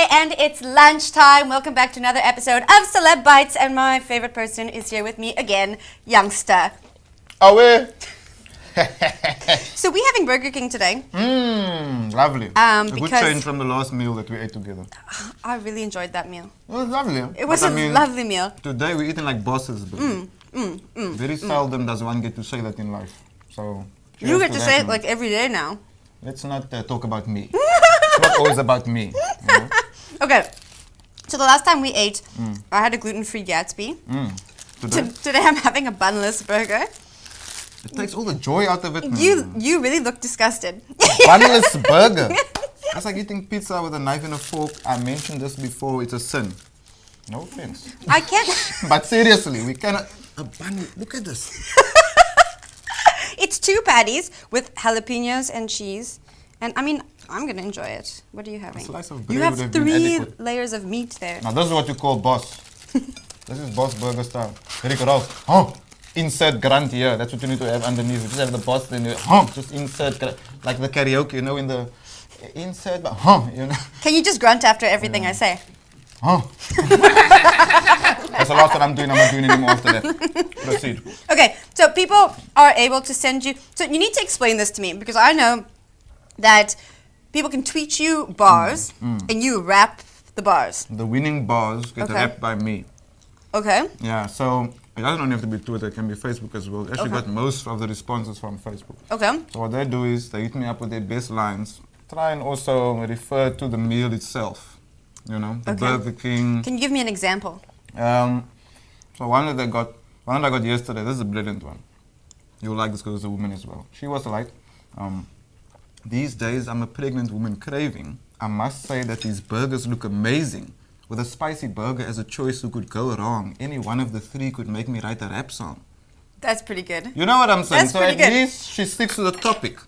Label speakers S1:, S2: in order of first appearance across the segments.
S1: and it's lunchtime. Welcome back to another episode of Celeb Bites, and my favorite person is here with me again, Youngsta.
S2: Oh, we?
S1: So we're having Burger King today.
S2: Lovely. A good change from the last meal that we ate together.
S1: I really enjoyed that meal.
S2: It was lovely.
S1: It was a lovely meal.
S2: Today we're eating like bosses, but very seldom does one get to say that in life. So
S1: you get to say it like every day now.
S2: Let's not talk about me. It's not always about me. You know?
S1: Okay. So the last time we ate, I had a gluten-free Gatsby. Today I'm having a bunless burger.
S2: It takes all the joy out of it.
S1: You really look disgusted.
S2: Bunless burger. That's like eating pizza with a knife and a fork. I mentioned this before. It's a sin. No offense.
S1: I can't.
S2: But seriously, we cannot. A bun. Look at this.
S1: It's 2 patties with jalapenos and cheese. And I mean, I'm going to enjoy it. What are you having?
S2: A slice of bread
S1: You have
S2: would have been
S1: 3
S2: adequate.
S1: layers of meat there.
S2: Now this is what you call boss. This is boss burger style. Very good. Oh, insert grunt here. That's what you need to have underneath. You just have the boss, then you just insert like the karaoke, you know, in the insert, but you know.
S1: Can you just grunt after everything I say?
S2: That's the last one I'm doing. I'm not doing any more after that. Proceed.
S1: Okay, so people are able to send you. So you need to explain this to me because I know that people can tweet you bars and you rap the bars.
S2: The winning bars get rapped by me.
S1: Okay.
S2: Yeah, so it doesn't only have to be Twitter, it can be Facebook as well. Actually got most of the responses from Facebook.
S1: Okay.
S2: So what they do is they hit me up with their best lines, try and also refer to the meal itself. You know, the Burger King.
S1: Can you give me an example?
S2: So one that I got yesterday, this is a brilliant one. You'll like this because it's a woman as well. She was like, these days I'm a pregnant woman craving. I must say that these burgers look amazing. With a spicy burger as a choice, who could go wrong? Any one of the 3 could make me write a rap song.
S1: That's pretty good.
S2: You know what I'm saying?
S1: That's
S2: so
S1: pretty
S2: at
S1: good.
S2: least she sticks to the topic.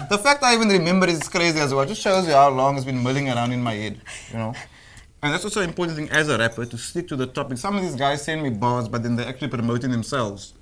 S2: The fact I even remember is crazy as well. It just shows you how long it's been milling around in my head, you know. And that's also an important thing as a rapper, to stick to the topic. Some of these guys send me bars, but then they're actually promoting themselves.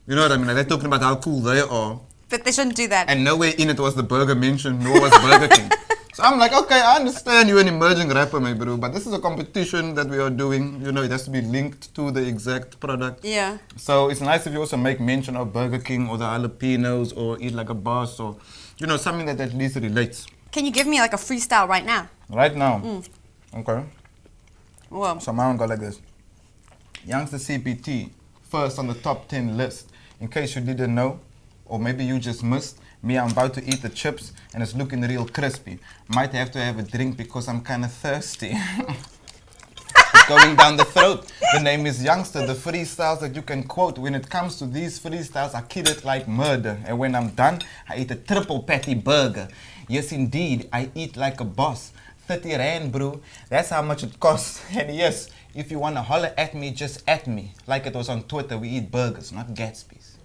S2: You know what I mean? Like they're talking about how cool they are.
S1: But they shouldn't do that.
S2: And nowhere in it was the burger mentioned, nor was Burger King. So I'm like, okay, I understand you're an emerging rapper, my bro, but this is a competition that we are doing. You know, it has to be linked to the exact product.
S1: Yeah.
S2: So it's nice if you also make mention of Burger King or the jalapenos or eat like a boss or, you know, something that at least relates.
S1: Can you give me like a freestyle right now?
S2: Right now? Okay.
S1: Whoa.
S2: So my one go like this. Youngsta CPT, first on the top 10 list. In case you didn't know, or maybe you just missed, me, I'm about to eat the chips and it's looking real crispy. Might have to have a drink because I'm kind of thirsty. It's going down the throat. The name is Youngsta, the freestyles that you can quote. When it comes to these freestyles, I kill it like murder. And when I'm done, I eat a triple patty burger. Yes, indeed, I eat like a boss. 30 rand, bro. That's how much it costs. And yes, if you want to holler at me, just at me. Like it was on Twitter, we eat burgers, not Gatsby's.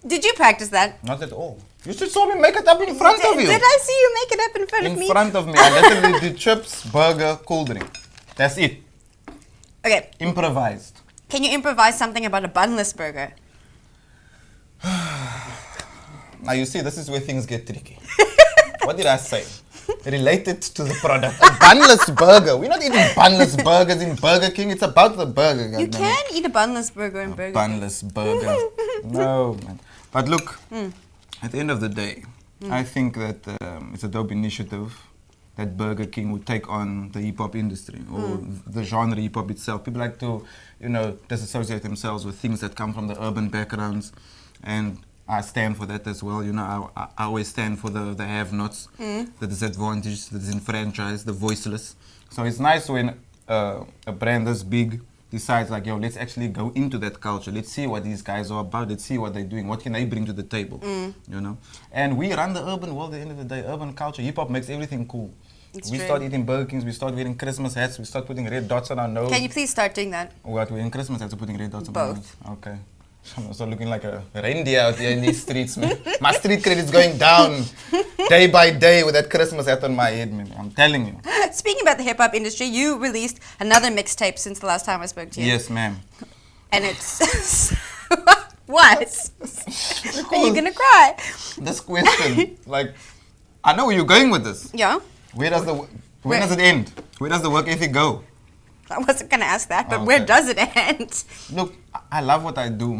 S1: Did you practice that?
S2: Not at all. You should saw me make it up in front of you.
S1: Did I see you make it up in front of me?
S2: In front of me. I literally did chips, burger, cool drink. That's it.
S1: Okay.
S2: Improvised.
S1: Can you improvise something about a bunless burger?
S2: Now you see, this is where things get tricky. What did I say? Related to the product. A bunless burger. We're not eating bunless burgers in Burger King. It's about the burger.
S1: You can eat a bunless burger in Burger King.
S2: Bunless burger. No, man. But look, at the end of the day, I think that it's a dope initiative that Burger King would take on the hip-hop industry or the genre hip-hop itself. People like to, you know, disassociate themselves with things that come from the urban backgrounds, and I stand for that as well. You know, I always stand for the have-nots, the disadvantaged, the disenfranchised, the voiceless. So it's nice when a brand this big decides like, yo, let's actually go into that culture. Let's see what these guys are about. Let's see what they're doing. What can they bring to the table? You know? And we run the urban world at the end of the day. Urban culture. Hip-hop makes everything cool. We start eating Burger Kings. We start wearing Christmas hats. We start putting red dots on our nose.
S1: Can you please start doing that?
S2: What? Wearing Christmas hats or putting red dots on our nose?
S1: Both.
S2: Okay. I'm also looking like a reindeer out here in these streets, man. My street credit's going down day by day with that Christmas hat on my head, man. I'm telling you.
S1: Speaking about the hip-hop industry, you released another mixtape since the last time I spoke to you.
S2: Yes, ma'am.
S1: And it's... What? Are you gonna cry?
S2: This question, like, I know where you're going with this.
S1: Yeah.
S2: Where When does it end? Where does the work ethic go?
S1: I wasn't going to ask that, but
S2: Okay.
S1: where does it end?
S2: Look, I love what I do.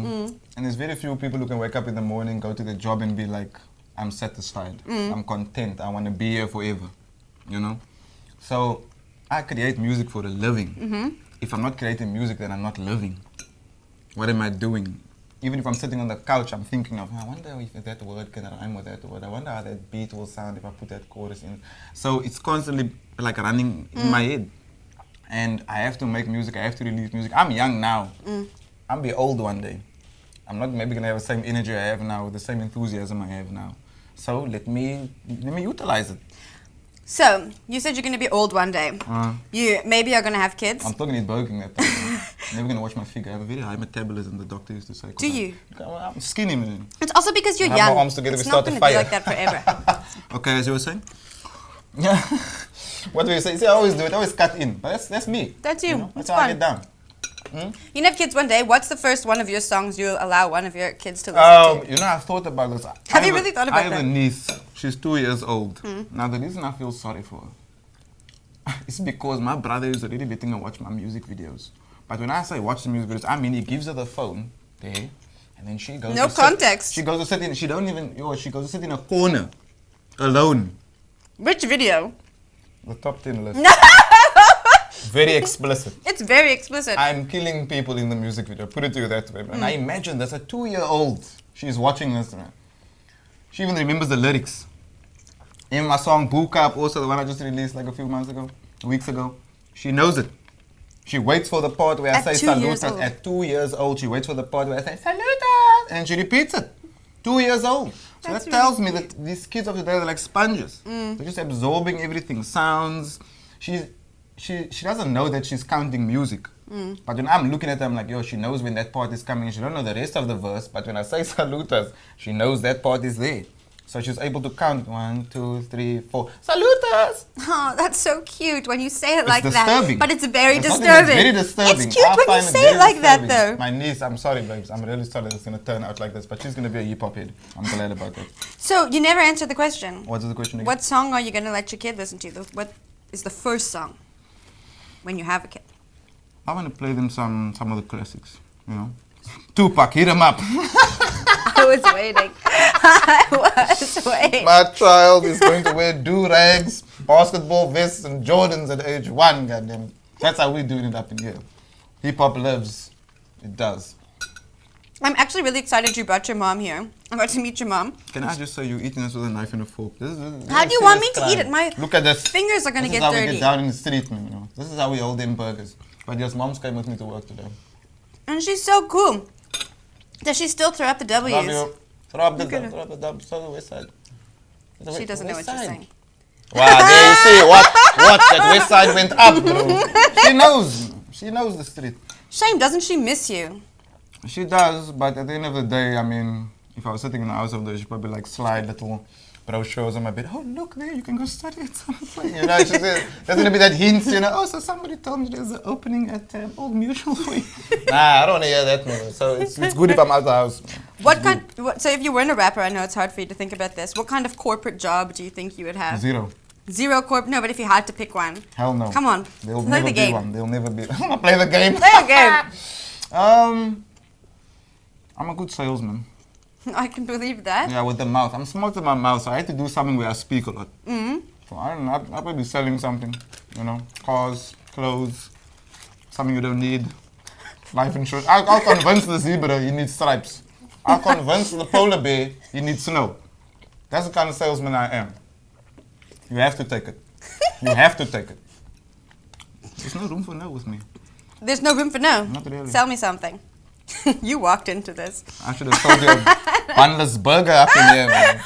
S2: And there's very few people who can wake up in the morning, go to their job and be like, I'm satisfied. I'm content. I want to be here forever. You know? So I create music for a living. If I'm not creating music, then I'm not living. What am I doing? Even if I'm sitting on the couch, I'm thinking of, I wonder if that word can rhyme with that word. I wonder how that beat will sound if I put that chorus in. So it's constantly like running in my head. And I have to make music, I have to release music. I'm young now. I'll be old one day. I'm not maybe gonna have the same energy I have now, the same enthusiasm I have now. So let me utilize it.
S1: So, you said you're going to be old one day. You maybe are going to have kids.
S2: I'm still gonna eat Burger King that time. Never gonna watch my figure. I have a very high metabolism, the doctor used to say.
S1: Do you?
S2: I'm skinny, man.
S1: It's also because you're
S2: I have
S1: young.
S2: my arms together,
S1: It's
S2: we
S1: not
S2: start a
S1: going to be
S2: fire.
S1: like that forever.
S2: Okay, as you were saying? Yeah. What do you say? See, I always do it. I always cut in. But that's me.
S1: That's you.
S2: know?
S1: It's
S2: That's how I
S1: fun.
S2: get down.
S1: You have kids one day. What's the first one of your songs you'll allow one of your kids to listen to?
S2: You know, I thought about this.
S1: Have you really thought about
S2: I have
S1: that?
S2: a niece. She's 2 years old. Now, the reason I feel sorry for her is because my brother is already letting her watch my music videos. But when I say watch the music videos, I mean he gives her the phone there, and then she goes.
S1: No
S2: to
S1: context.
S2: She goes to sit in. She don't even. She goes to sit in a corner, alone.
S1: Which video?
S2: The top 10 list. Very explicit.
S1: It's very explicit.
S2: I'm killing people in the music video. Put it to you that way. And I imagine there's a 2-year-old. She's watching this, man. She even remembers the lyrics. In my song Book Up, also the one I just released like a few weeks ago. She knows it. She waits for the part where I
S1: At
S2: say
S1: 2 years
S2: salutas.
S1: old.
S2: At 2 years old, she waits for the part where I say salutas. And she repeats it. 2 years old. So
S1: That's
S2: that tells
S1: really
S2: me that these kids of today are like sponges. They're just absorbing everything. Sounds. She doesn't know that she's counting music. But when I'm looking at her, I'm like, yo, she knows when that part is coming. She don't know the rest of the verse. But when I say salutas, she knows that part is there. So she's able to count 1, 2, 3, 4. Salutas!
S1: Oh, that's so cute when you say it like
S2: disturbing.
S1: that. But it's very
S2: It's not
S1: disturbing.
S2: even- It's very disturbing.
S1: It's cute
S2: I
S1: when you
S2: find
S1: say
S2: very
S1: it like that,
S2: disturbing.
S1: though.
S2: My niece, I'm sorry, babes. I'm really sorry that it's going to turn out like this. But she's going to be a hip-hop head. I'm glad about that.
S1: So, you never answered the question.
S2: What's the question again?
S1: What song are you going to let your kid listen to? What is the first song when you have a kid?
S2: I want to play them some of the classics, you know. Tupac, hit him up.
S1: I was waiting. I was waiting.
S2: My child is going to wear do-rags, basketball vests, and Jordans at age 1, goddamn. That's how we're doing it up in here. Hip-hop lives. It does.
S1: I'm actually really excited you brought your mom here. I'm about to meet your mom.
S2: Can I just say you're eating this with a knife and a fork? This is
S1: How do you want me to eat it? My
S2: Look at this.
S1: fingers are going to
S2: This
S1: get
S2: is how we
S1: dirty.
S2: get down in the street, man. You know. This is how we hold them burgers. But yes, mom's came with me to work today.
S1: And she's so cool. Does she still throw up the W's?
S2: Love you. Throw up the
S1: Look at her.
S2: dub. Throw the west side.
S1: She doesn't know what you're saying.
S2: Wow, there you see what that west side went up, bro. She knows. She knows the street.
S1: Shame, doesn't she miss you?
S2: She does, but at the end of the day, I mean, if I was sitting in the house of those, she'd probably like slide little brochures on my bed. Oh, look there, you can go study at some point. You know, there's gonna be that hint, you know. Oh, so somebody told me there's an opening at Old Mutual for you. Nah, I don't want to hear that, man. So it's good if I'm out the house.
S1: So if you weren't a rapper, I know it's hard for you to think about this. What kind of corporate job do you think you would have?
S2: Zero.
S1: Zero corp? No, but if you had to pick one.
S2: Hell no.
S1: Come on.
S2: There'll
S1: Play
S2: never
S1: the
S2: be
S1: game.
S2: one. There'll never be. I'm gonna play the game.
S1: Play the game.
S2: I'm a good salesman.
S1: I can believe that.
S2: Yeah, with the mouth. I'm smart with my mouth, so I had to do something where I speak a lot.
S1: Mm-hmm.
S2: So I don't know, I'll probably be selling something, you know, cars, clothes, something you don't need, life insurance. I'll convince the zebra he needs stripes. I'll convince the polar bear he needs snow. That's the kind of salesman I am. You have to take it. You have to take it. There's no room for no with me.
S1: There's no room for no.
S2: Not really.
S1: Sell me something. You walked into this.
S2: I should have sold you a bunless burger up in here, man.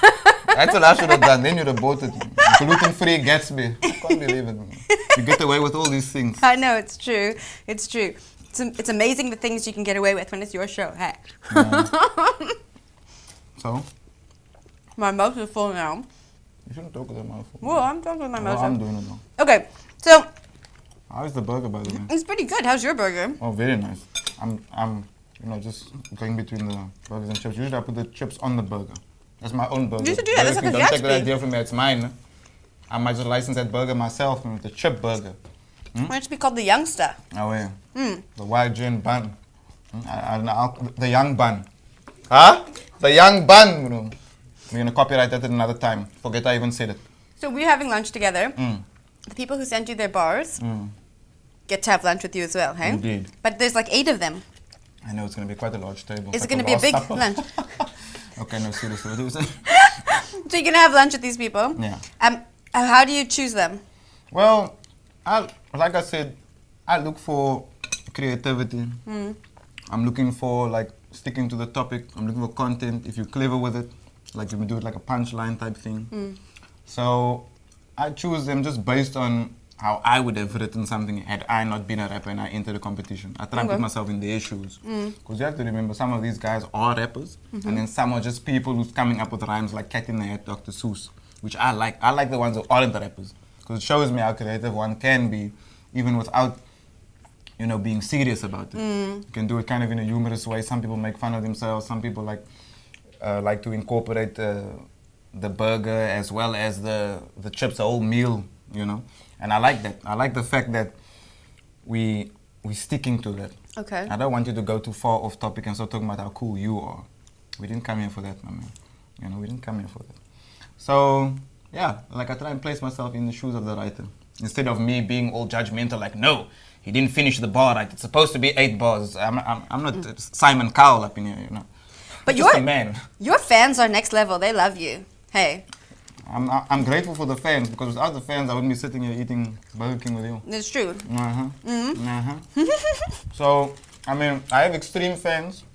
S2: That's what I should have done. Then you'd have bought it. Gluten-free Gatsby. I can't believe it, man. You get away with all these things.
S1: I know, it's true. It's true. It's amazing the things you can get away with when it's your show. Hey.
S2: Yeah. So?
S1: My mouth is full now.
S2: You shouldn't talk with your mouth full.
S1: Well, I'm talking with my mouth.
S2: I'm doing it now.
S1: Okay, so
S2: How's the burger, by the way?
S1: it's pretty good. How's your burger?
S2: Oh, very nice. I'm just going between the burgers and chips. Usually I put the chips on the burger. That's my own burger.
S1: You should do that. That's like a
S2: Don't take
S1: Gatsby.
S2: that idea from me. It's mine. I might just license that burger myself, the chip burger.
S1: Why don't it be called the Youngsta?
S2: Oh yeah. The YGN bun. The young bun. Huh? The young bun, bro. We're gonna copyright that at another time. Forget I even said it.
S1: So we're having lunch together. The people who send you their bars get to have lunch with you as well, hey?
S2: Indeed.
S1: But there's like 8 of them.
S2: I know it's gonna be quite a large table.
S1: Is
S2: It's
S1: it
S2: like
S1: going to be a big
S2: Last Supper.
S1: lunch?
S2: Okay, no, seriously. What do you say?
S1: So you're going to have lunch with these people?
S2: Yeah.
S1: How do you choose them?
S2: Well, like I said, I look for creativity. I'm looking for like sticking to the topic. I'm looking for content. If you're clever with it, like you can do it like a punchline type thing. So I choose them just based on how I would have written something had I not been a rapper and I entered the competition. I try and put myself in their shoes. Because you have to remember, some of these guys are rappers, and then some are just people who's coming up with rhymes like Cat in the Hat, Dr. Seuss, which I like. I like the ones who aren't the rappers, because it shows me how creative one can be, even without, you know, being serious about it. You can do it kind of in a humorous way. Some people make fun of themselves. Some people like to incorporate the burger as well as the chips, the whole meal, you know. And I like that. I like the fact that we're sticking to that.
S1: Okay.
S2: I don't want you to go too far off topic and start talking about how cool you are. We didn't come here for that, my man. You know, we didn't come here for that. So, yeah, like I try and place myself in the shoes of the writer. Instead of me being all judgmental, like, no, he didn't finish the bar right. It's supposed to be 8 bars. I'm not Simon Cowell up in here, you know.
S1: But
S2: just a man.
S1: Your fans are next level. They love you. Hey.
S2: I'm grateful for the fans, because without the fans, I wouldn't be sitting here eating Burger King with you.
S1: It's true.
S2: So, I mean, I have extreme fans,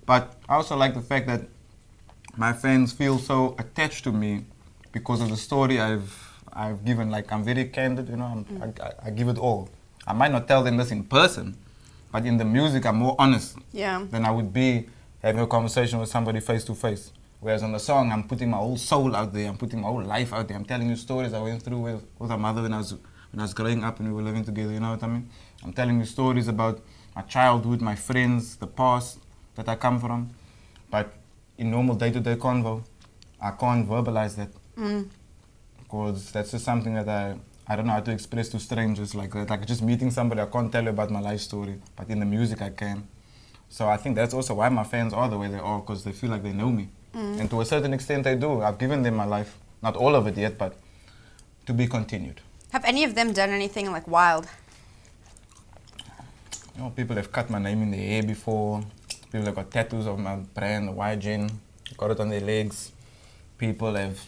S2: but I also like the fact that my fans feel so attached to me because of the story I've given. Like, I'm very candid, you know, I give it all. I might not tell them this in person, but in the music, I'm more honest than I would be having a conversation with somebody face to face. Whereas on the song, I'm putting my whole soul out there. I'm putting my whole life out there. I'm telling you stories I went through with my mother when I was growing up and we were living together, you know what I mean? I'm telling you stories about my childhood, my friends, the past that I come from. But in normal day-to-day convo, I can't verbalize that. Because that's just something that I don't know how to express to strangers like that. Like just meeting somebody, I can't tell you about my life story. But in the music, I can. So I think that's also why my fans are the way they are, because they feel like they know me. And to a certain extent they do. I've given them my life. Not all of it yet, but to be continued.
S1: Have any of them done anything like wild?
S2: You know, people have cut my name in the hair before. People have got tattoos of my brand, the YGen, got it on their legs. People have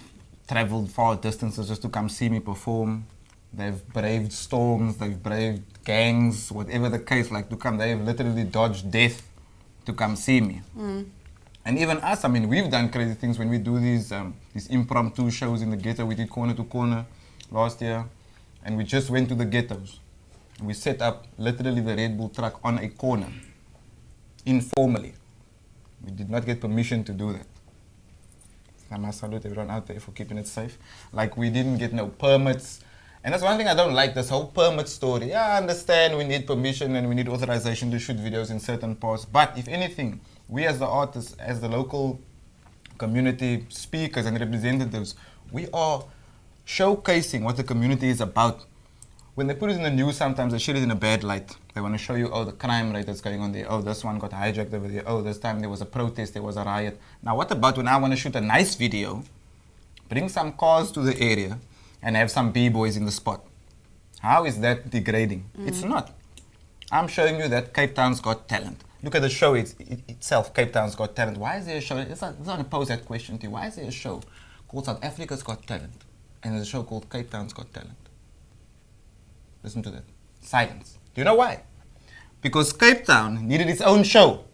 S2: traveled far distances just to come see me perform. They've braved storms, they've braved gangs, whatever the case, like to come. They have literally dodged death to come see me. And even us, I mean, we've done crazy things when we do these impromptu shows in the ghetto. We did Corner to Corner last year, and we just went to the ghettos. We set up literally the Red Bull truck on a corner, informally. We did not get permission to do that. I must salute everyone out there for keeping it safe. Like, we didn't get no permits. And that's one thing I don't like, this whole permit story. Yeah, I understand we need permission and we need authorization to shoot videos in certain parts. But if anything, we as the artists, as the local community speakers and representatives, we are showcasing what the community is about. When they put it in the news, sometimes they shoot it in a bad light. They want to show you, oh, the crime rate that's going on there. Oh, this one got hijacked over there. Oh, this time there was a protest, there was a riot. Now, what about when I want to shoot a nice video, bring some cars to the area, and have some b-boys in the spot? How is that degrading? It's not. I'm showing you that Cape Town's got talent. Look at the show itself, Cape Town's Got Talent. Why is there a show? It's not to pose that question to you. Why is there a show called South Africa's Got Talent and there's a show called Cape Town's Got Talent? Listen to that. Silence. Do you know why? Because Cape Town needed its own show.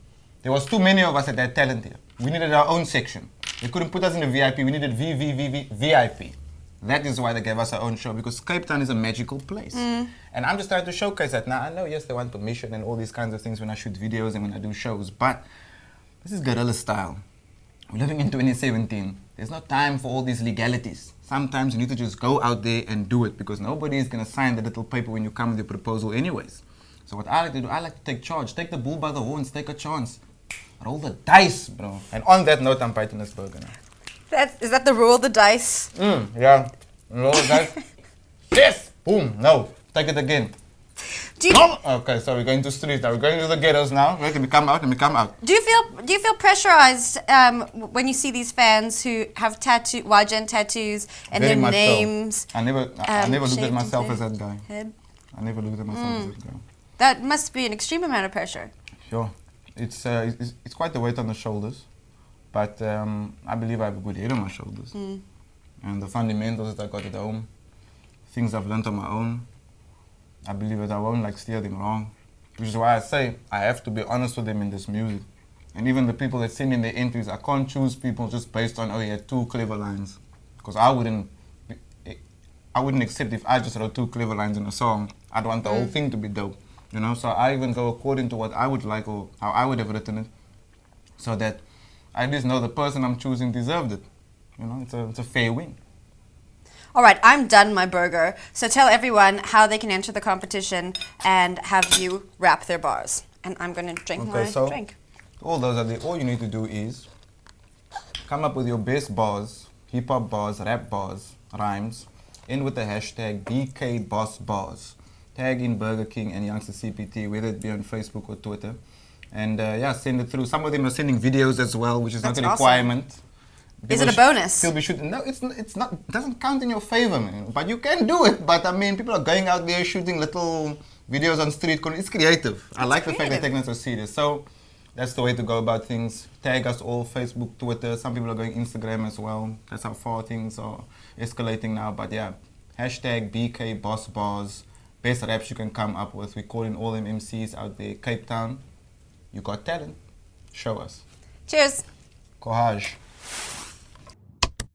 S2: There was too many of us that had talent here. We needed our own section. They couldn't put us in the VIP. We needed VIP. That is why they gave us our own show, because Cape Town is a magical place. And I'm just trying to showcase that. Now, I know, yes, they want permission and all these kinds of things when I shoot videos and when I do shows, but this is guerrilla style. We're living in 2017. There's no time for all these legalities. Sometimes you need to just go out there and do it, because nobody is going to sign the little paper when you come with your proposal anyways. So what I like to do, I like to take charge. Take the bull by the horns, take a chance. Roll the dice, bro. And on that note, I'm biting this burger now.
S1: Is that the roll the dice?
S2: Yeah. No, guys. Yes! Boom! No. Take it again.
S1: Do you,
S2: No! Okay, so we're going to streets now. We're going to the ghettos now. Let me come out. Let me come out.
S1: do you feel pressurized when you see these fans who have Wajan tattoos and
S2: Very
S1: their
S2: much
S1: names?
S2: so. I never looked at
S1: shaped
S2: myself
S1: into
S2: as that guy.
S1: head?
S2: I never looked at myself as that guy.
S1: That must be an extreme amount of pressure.
S2: Sure. It's quite a weight on the shoulders. But I believe I have a good head on my shoulders. And the fundamentals that I got at home, things I've learned on my own, I believe that I won't like steer them wrong. Which is why I say I have to be honest with them in this music. And even the people that send in their entries, I can't choose people just based on, oh, he had 2 clever lines. Because I wouldn't accept if I just wrote 2 clever lines in a song. I'd want the whole thing to be dope. You know, so I even go according to what I would like or how I would have written it. So that I just know the person I'm choosing deserved it. You know, it's a fair win.
S1: All right, I'm done my burger. So tell everyone how they can enter the competition and have you rap their bars. And I'm going to drink my drink.
S2: All you need to do is come up with your best bars, hip hop bars, rap bars, rhymes, in with the hashtag BKBossBars. Tag in Burger King and Youngsta CPT, whether it be on Facebook or Twitter. And send it through. Some of them are sending videos as well, which is not a requirement.
S1: Is it a bonus?
S2: Still be shooting. No, it's not. It doesn't count in your favor, man. But you can do it. But I mean, people are going out there shooting little videos on street corners. It's creative. I like the fact they're taking it so serious. So that's the way to go about things. Tag us all, Facebook, Twitter. Some people are going Instagram as well. That's how far things are escalating now. But yeah, hashtag BKBossBars. Best raps you can come up with. We're calling all them MCs out there. Cape Town, you got talent. Show us.
S1: Cheers.
S2: Courage.